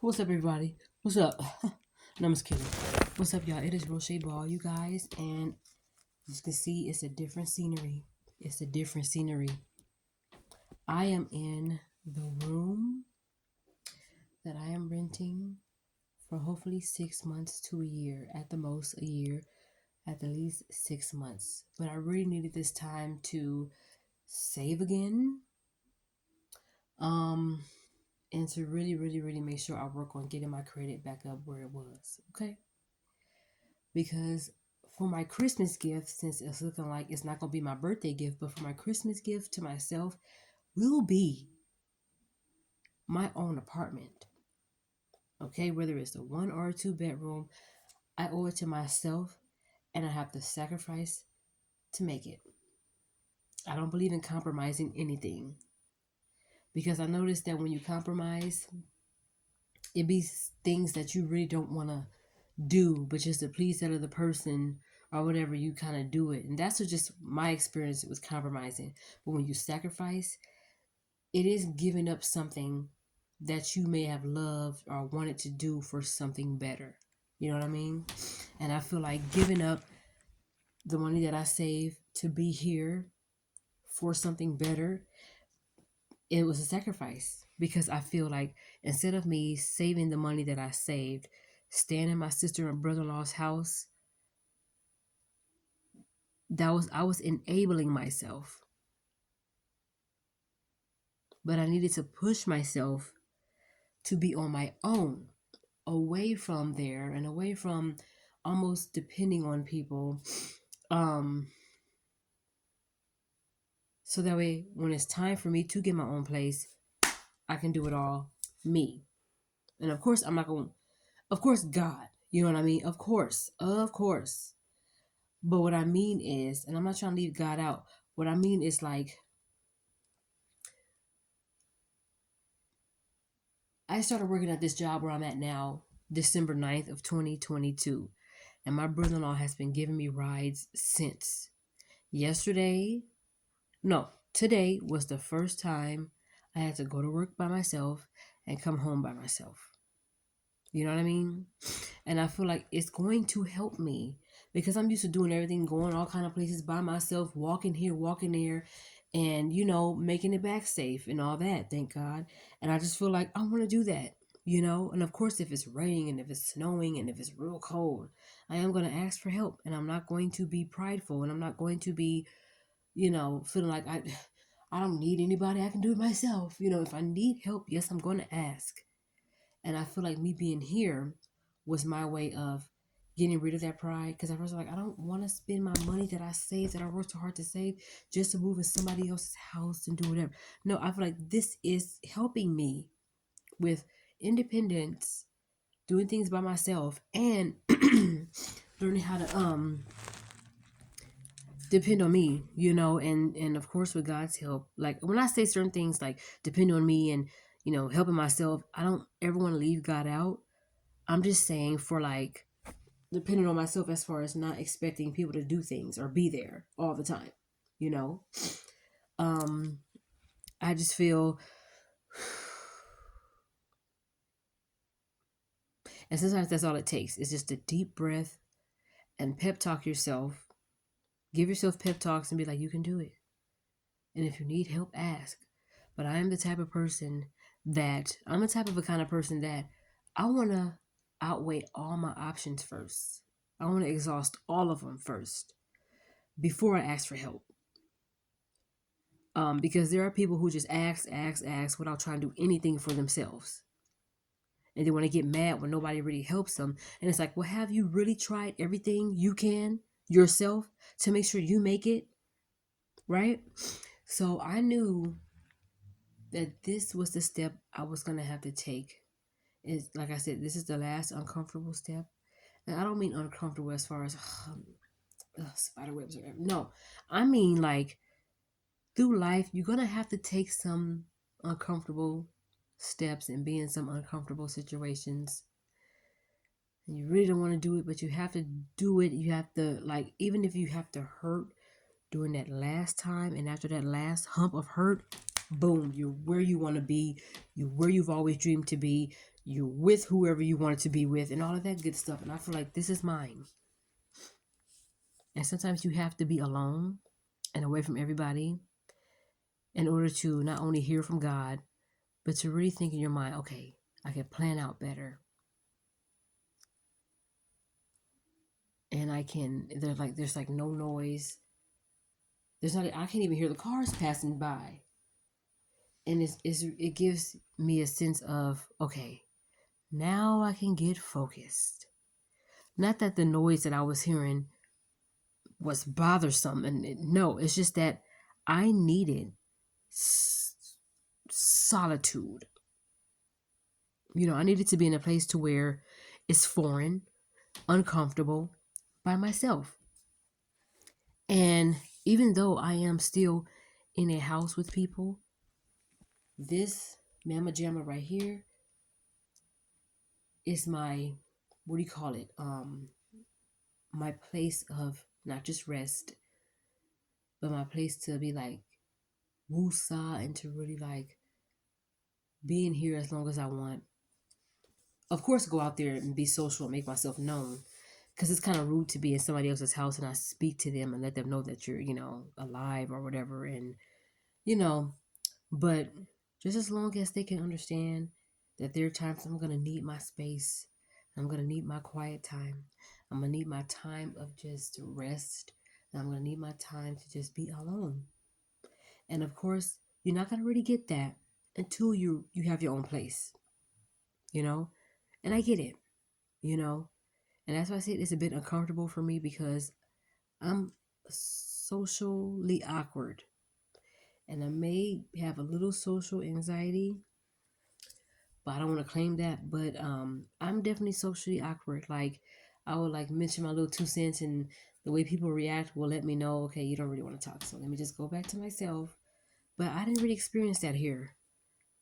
What's up, everybody? What's up? No, I'm just kidding. What's up, y'all? It is Roche Ball, you guys, and as you can see, it's a different scenery. It's a different scenery. I am in the room that I am renting for hopefully 6 months to a year, at the most a year, at the least 6 months. But I really needed this time to save again, um, and to really make sure I work on getting my credit back up where it was. Okay. Because for my Christmas gift, since it's looking like it's not going to be my birthday gift, but for my Christmas gift to myself will be my own apartment. Okay, whether it's a 1 or 2 bedroom, I owe it to myself and I have to sacrifice to make it. I don't believe in compromising anything because I noticed that when you compromise, it be things that you really don't want to do, but just to please that other person or whatever, you kind of do it. And that's just my experience with compromising. But when you sacrifice, it is giving up something that you may have loved or wanted to do for something better. You know what I mean? And I feel like giving up the money that I saved to be here for something better, it was a sacrifice because I feel like instead of me saving the money that I saved, staying in my sister and brother-in-law's house, I was enabling myself. But I needed to push myself to be on my own, away from there and away from almost depending on people. So that way when it's time for me to get my own place, I can do it all me. And of course of course God, you know what I mean? Of course. But what I mean is, and I'm not trying to leave God out, what I mean is like, I started working at this job where I'm at now, December 9th of 2022. And my brother-in-law has been giving me rides since. Today was the first time I had to go to work by myself and come home by myself. You know what I mean? And I feel like it's going to help me because I'm used to doing everything, going all kind of places by myself, walking here, walking there, and making it back safe and all that, thank God. And I just feel like I want to do that, and of course if it's raining and if it's snowing and if it's real cold, I am going to ask for help, and I'm not going to be prideful, and I'm not going to be feeling like I don't need anybody, I can do it myself. If I need help, yes, I'm going to ask. And I feel like me being here was my way of getting rid of that pride, because I was like, I don't want to spend my money that I saved, that I worked so hard to save, just to move in somebody else's house and do whatever. No, I feel like this is helping me with independence, doing things by myself, and learning how to depend on me, and of course with God's help. Like when I say certain things like depend on me and helping myself, I don't ever want to leave God out. I'm just saying for like depending on myself as far as not expecting people to do things or be there all the time, you know. I just feel, and sometimes that's all it takes. It's just a deep breath and pep talk yourself. Give yourself pep talks and be like, you can do it. And if you need help, ask. But I'm the type of a kind of person that I want to outweigh all my options first. I want to exhaust all of them first before I ask for help. Because there are people who just ask without trying to do anything for themselves. And they want to get mad when nobody really helps them. And it's like, well, have you really tried everything you can yourself to make sure you make it? Right? So I knew that this was the step I was going to have to take. Is like I said, this is the last uncomfortable step. And I don't mean uncomfortable as far as spider webs or whatever. No, I mean like through life, you're going to have to take some uncomfortable steps and be in some uncomfortable situations. And you really don't want to do it, but you have to do it. You have to, like, even if you have to hurt during that last time, and after that last hump of hurt, boom, you're where you want to be. You're where you've always dreamed to be. you're with whoever you wanted to be with, and all of that good stuff. And I feel like this is mine. And sometimes you have to be alone and away from everybody in order to not only hear from God, but to really think in your mind, okay, I can plan out better. And I can, there's like no noise. I can't even hear the cars passing by. And it gives me a sense of, okay, now I can get focused. Not that the noise that I was hearing was bothersome, and no, it's just that I needed solitude. I needed to be in a place to where it's foreign, uncomfortable, by myself. And even though I am still in a house with people, this Mama Jamma right here is my, what do you call it? My place of not just rest, but my place to be like woosah and to really like be in here as long as I want. Of course, go out there and be social and make myself known, because it's kind of rude to be in somebody else's house and I speak to them and let them know that you're, alive or whatever. And, but just as long as they can understand that there are times I'm going to need my space, I'm going to need my quiet time, I'm going to need my time of just rest, and I'm going to need my time to just be alone. And of course, you're not going to really get that until you have your own place, and I get it, and that's why I say it's a bit uncomfortable for me, because I'm socially awkward, and I may have a little social anxiety, but I don't want to claim that. But I'm definitely socially awkward. Like, I would like mention my little 2 cents, and the way people react will let me know, okay, you don't really want to talk, so let me just go back to myself. But I didn't really experience that here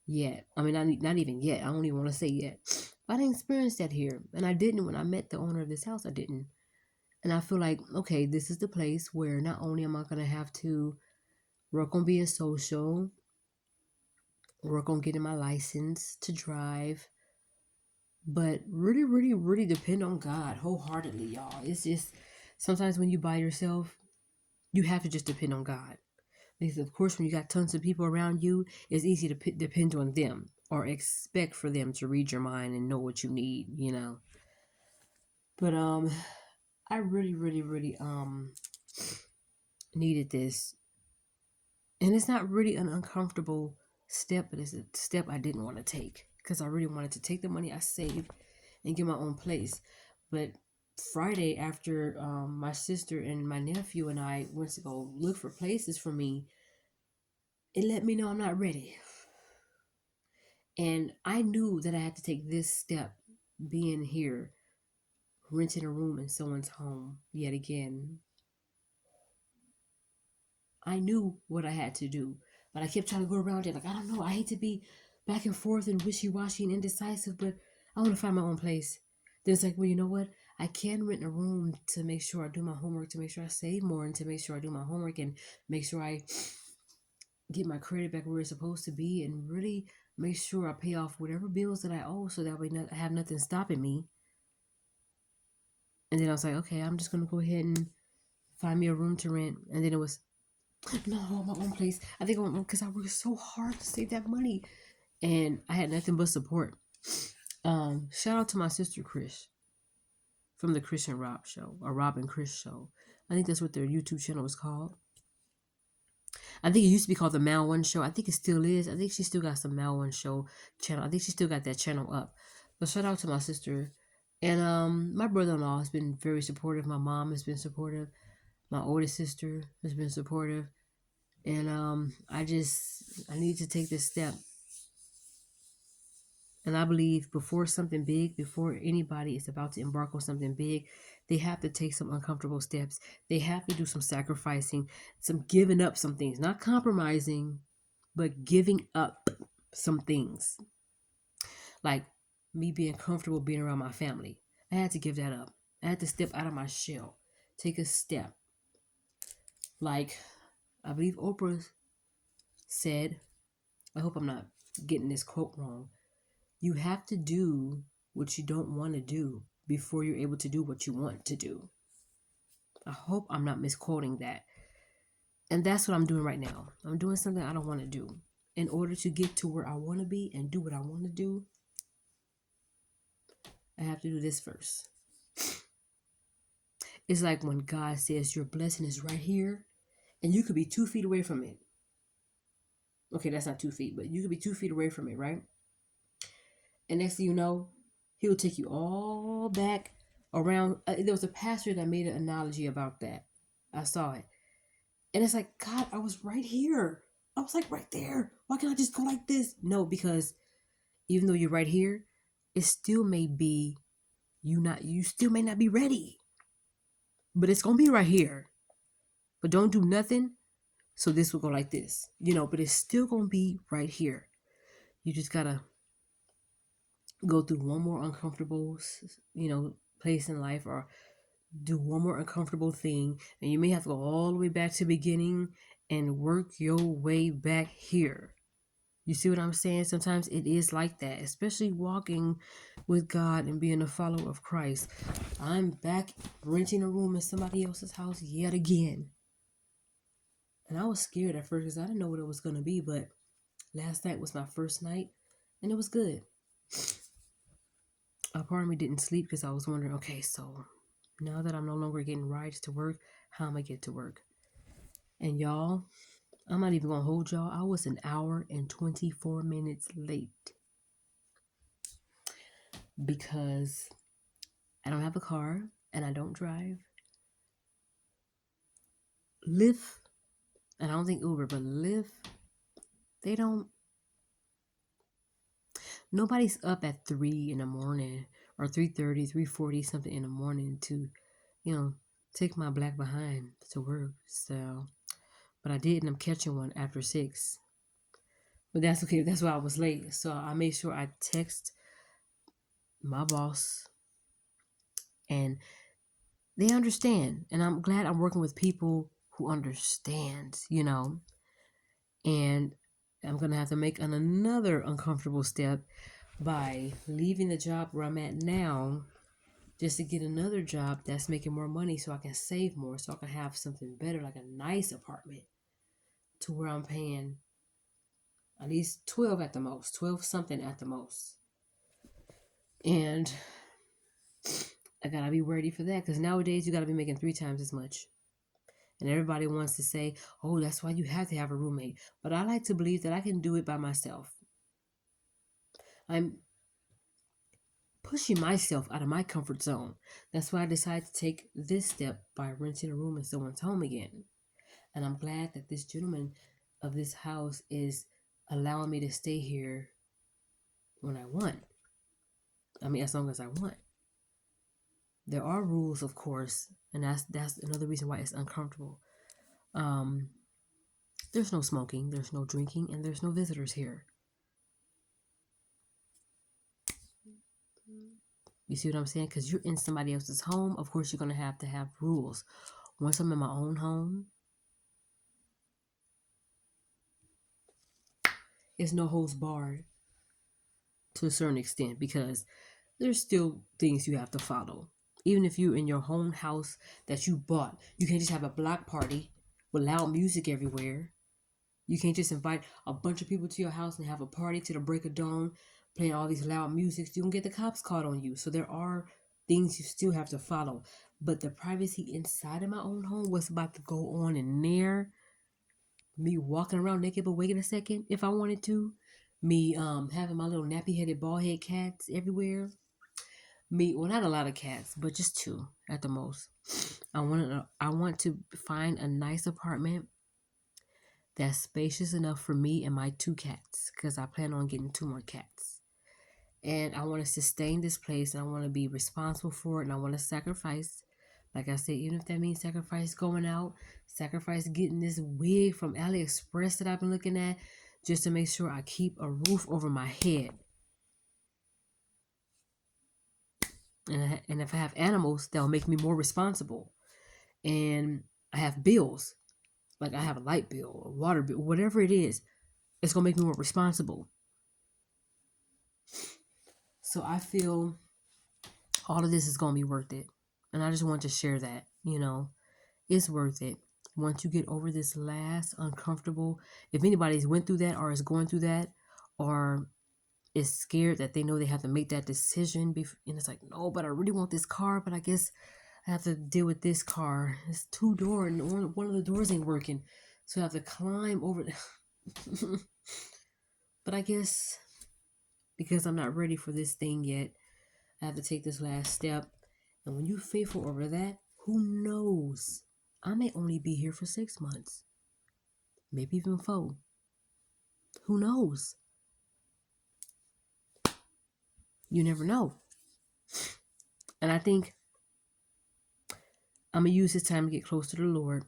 yet. I mean, not even yet. I don't even want to say yet. But I didn't experience that here, and I didn't when I met the owner of this house. I didn't. And I feel like, okay, this is the place where not only am I going to have to work on being social, work on getting my license to drive, but really, really, really depend on God wholeheartedly, y'all. It's just sometimes when you by yourself, you have to just depend on God. Because, of course, when you got tons of people around you, it's easy to depend on them or expect for them to read your mind and know what you need. But I really, really, really needed this. And it's not really an uncomfortable step, but it's a step I didn't want to take, because I really wanted to take the money I saved and get my own place. But Friday, after my sister and my nephew and I went to go look for places for me, it let me know I'm not ready. And I knew that I had to take this step, being here, renting a room in someone's home yet again. I knew what I had to do, but I kept trying to go around it. Like, I don't know. I hate to be back and forth and wishy-washy and indecisive, but I want to find my own place. Then it's like, well, you know what? I can rent a room to make sure I do my homework, to make sure I save more, and to make sure I do my homework, and make sure I get my credit back where it's supposed to be, and really make sure I pay off whatever bills that I owe, so that way I have nothing stopping me. And then I was like, okay, I'm just going to go ahead and find me a room to rent. And then it was, no, my own place. I think because I worked so hard to save that money, and I had nothing but support. Shout out to my sister Chris from the Christian Rob Show, or Rob and Chris Show. I think that's what their YouTube channel is called. I think it used to be called the Mal One Show. I think it still is. I think she still got some Mal One Show channel. I think she still got that channel up. But shout out to my sister. And my brother-in-law has been very supportive. My mom has been supportive. My oldest sister has been supportive. And I need to take this step. And I believe before anybody is about to embark on something big, they have to take some uncomfortable steps. They have to do some sacrificing, some giving up some things, not compromising, but giving up some things. Like me being comfortable being around my family. I had to give that up. I had to step out of my shell, take a step. Like, I believe Oprah said, I hope I'm not getting this quote wrong, You have to do what you don't want to do before you're able to do what you want to do. I hope I'm not misquoting that. And that's what I'm doing right now. I'm doing something I don't want to do. In order to get to where I want to be and do what I want to do, I have to do this first. It's like when God says your blessing is right here, and you could be 2 feet away from it. Okay, that's not 2 feet, but you could be 2 feet away from it, right? And next thing you know, He'll take you all back around. There was a pastor that made an analogy about that. I saw it. And it's like, God, I was right here. I was like right there. Why can't I just go like this? No, because even though you're right here, it still may be you still may not be ready. But it's gonna be right here. But don't do nothing. So this will go like this. But it's still gonna be right here. You just gotta go through one more uncomfortable, place in life, or do one more uncomfortable thing, and you may have to go all the way back to the beginning and work your way back here. You see what I'm saying? Sometimes it is like that, especially walking with God and being a follower of Christ. I'm back renting a room in somebody else's house yet again. And I was scared at first because I didn't know what it was going to be, but last night was my first night, and it was good. A part of me didn't sleep because I was wondering, okay, so now that I'm no longer getting rides to work, how am I get to work? And y'all, I'm not even going to hold y'all. I was an hour and 24 minutes late because I don't have a car and I don't drive. Lyft, and I don't think Uber, but Lyft, nobody's up at 3 in the morning or 3:30, 3:40, something in the morning to, take my black behind to work. So, but I did end up catching one after 6. But that's okay. That's why I was late. So I made sure I text my boss, and they understand. And I'm glad I'm working with people who understand, And I'm going to have to make another uncomfortable step by leaving the job where I'm at now just to get another job that's making more money so I can save more, so I can have something better, like a nice apartment, to where I'm paying at least 12 at the most, 12 something at the most. And I gotta be ready for that, because nowadays you gotta be making 3 times as much. And everybody wants to say, oh, that's why you have to have a roommate. But I like to believe that I can do it by myself. I'm pushing myself out of my comfort zone. That's why I decided to take this step by renting a room in someone's home again. And I'm glad that this gentleman of this house is allowing me to stay here when I want. I mean, as long as I want. There are rules, of course, and that's another reason why it's uncomfortable. There's no smoking, there's no drinking, and there's no visitors here. You see what I'm saying? Because you're in somebody else's home. Of course, you're going to have rules. Once I'm in my own home, it's no holds barred to a certain extent, because there's still things you have to follow. Even if you're in your own house that you bought, you can't just have a block party with loud music everywhere. You can't just invite a bunch of people to your house and have a party to the break of dawn, playing all these loud music. You can get the cops called on you. So there are things you still have to follow. But the privacy inside of my own home, what's about to go on in there, me walking around naked but waiting a second if I wanted to, me having my little nappy-headed, bald-head cats everywhere, well, not a lot of cats, but just 2 at the most. I want to find a nice apartment that's spacious enough for me and my 2 cats, because I plan on getting 2 more cats. And I want to sustain this place, and I want to be responsible for it, and I want to sacrifice. Like I said, even if that means sacrifice going out, sacrifice getting this wig from AliExpress that I've been looking at, just to make sure I keep a roof over my head. And if I have animals, that'll make me more responsible. And I have bills, like I have a light bill, a water bill, whatever it is, it's going to make me more responsible. So I feel all of this is going to be worth it. And I just want to share that, it's worth it. Once you get over this last uncomfortable, if anybody's went through that or is going through that or is scared that they know they have to make that decision, and it's like, no, but I really want this car, but I guess I have to deal with this car. It's 2 door and one of the doors ain't working. So I have to climb over. But I guess because I'm not ready for this thing yet, I have to take this last step. And when you're faithful over that, who knows? I may only be here for 6 months, maybe even 4. Who knows? You never know. And I think I'm going to use this time to get close to the Lord.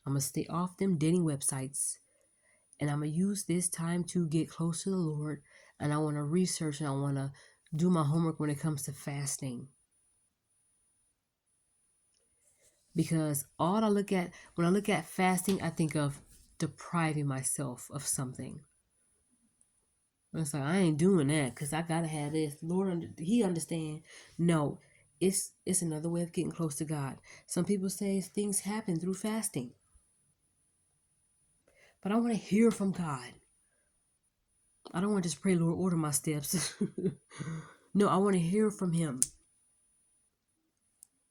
I'm going to stay off them dating websites. And I'm going to use this time to get close to the Lord. And I want to research and I want to do my homework when it comes to fasting. Because all I look at, when I look at fasting, I think of depriving myself of something. It's like, I ain't doing that because I got to have this. Lord, he understand. No, it's another way of getting close to God. Some people say things happen through fasting. But I want to hear from God. I don't want to just pray, Lord, order my steps. No, I want to hear from him.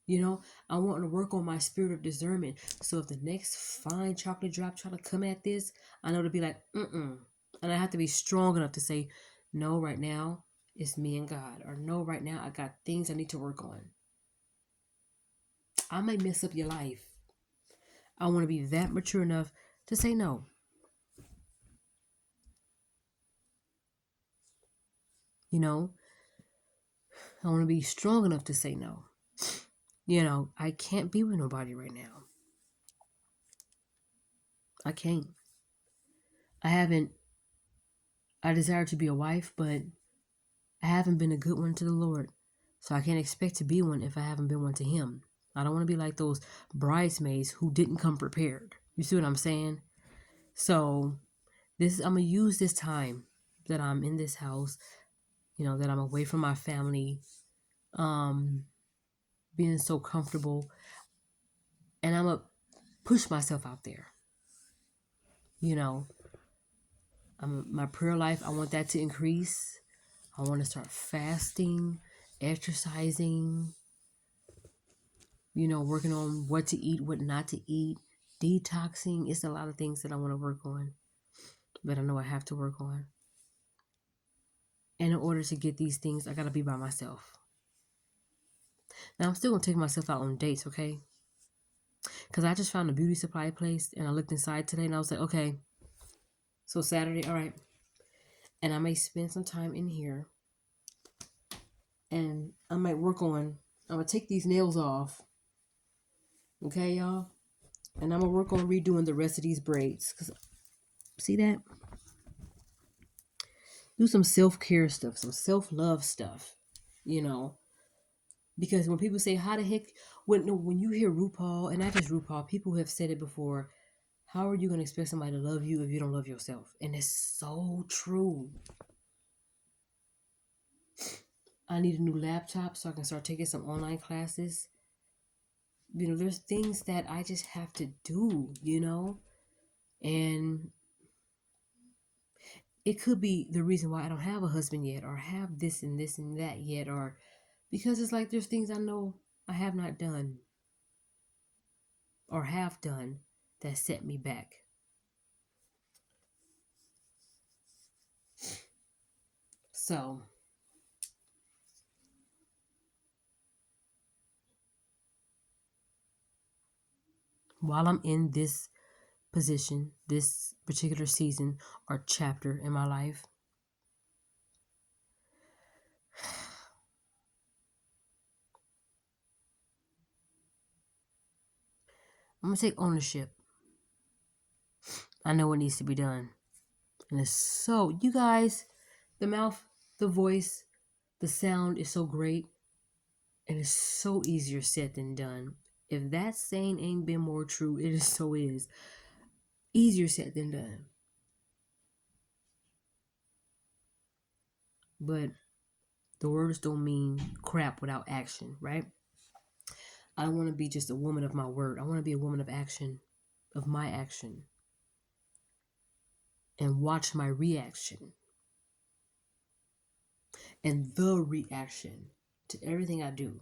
I want to work on my spirit of discernment. So if the next fine chocolate drop try to come at this, I know to be like, mm-mm. And I have to be strong enough to say, no, right now, it's me and God. Or no, right now, I got things I need to work on. I might mess up your life. I want to be that mature enough to say no. I want to be strong enough to say no. I can't be with nobody right now. I can't. I desire to be a wife, but I haven't been a good one to the Lord. So I can't expect to be one if I haven't been one to him. I don't want to be like those bridesmaids who didn't come prepared. You see what I'm saying? So I'm going to use this time that I'm in this house, that I'm away from my family, being so comfortable. And I'm going to push myself out there. My prayer life, I want that to increase. I want to start fasting, exercising, working on what to eat, what not to eat, detoxing. It's a lot of things that I want to work on, but I know I have to work on. And in order to get these things, I got to be by myself. Now, I'm still going to take myself out on dates, okay? Because I just found a beauty supply place, and I looked inside today, and I was like, okay, so Saturday, all right. And I may spend some time in here, and I might work on, I'm going to take these nails off, okay, y'all? And I'm going to work on redoing the rest of these braids. Because, see that? Do some self-care stuff, some self-love stuff, Because when people say, how the heck, when you hear RuPaul, and not just RuPaul, people have said it before, how are you going to expect somebody to love you if you don't love yourself? And it's so true. I need a new laptop so I can start taking some online classes. There's things that I just have to do, and it could be the reason why I don't have a husband yet, or have this and that yet, or because it's like there's things I know I have not done or have done that set me back. So, while I'm in this position, this particular season or chapter in my life, I'm going to take ownership. I know what needs to be done. And it's so, you guys, the mouth, the voice, the sound is so great. And it's so easier said than done. If that saying ain't been more true, it is so is. Easier said than done. But The words don't mean crap without action, right? I don't want to be just a woman of my word. I want to be a woman of action, of my action, and watch my reaction and the reaction to everything I do.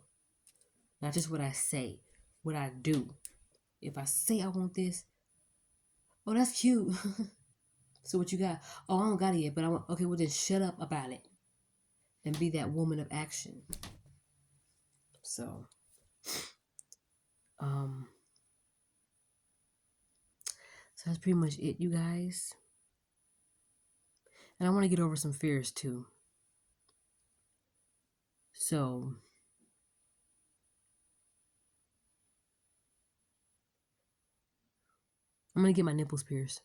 Not just what I say, what I do. If I say I want this, oh, that's cute. So what you got? Oh, I don't got it yet, but I want, okay, well then shut up about it and be that woman of action. So, um, so that's pretty much it, you guys. And I want to get over some fears too. So, I'm going to get my nipples pierced.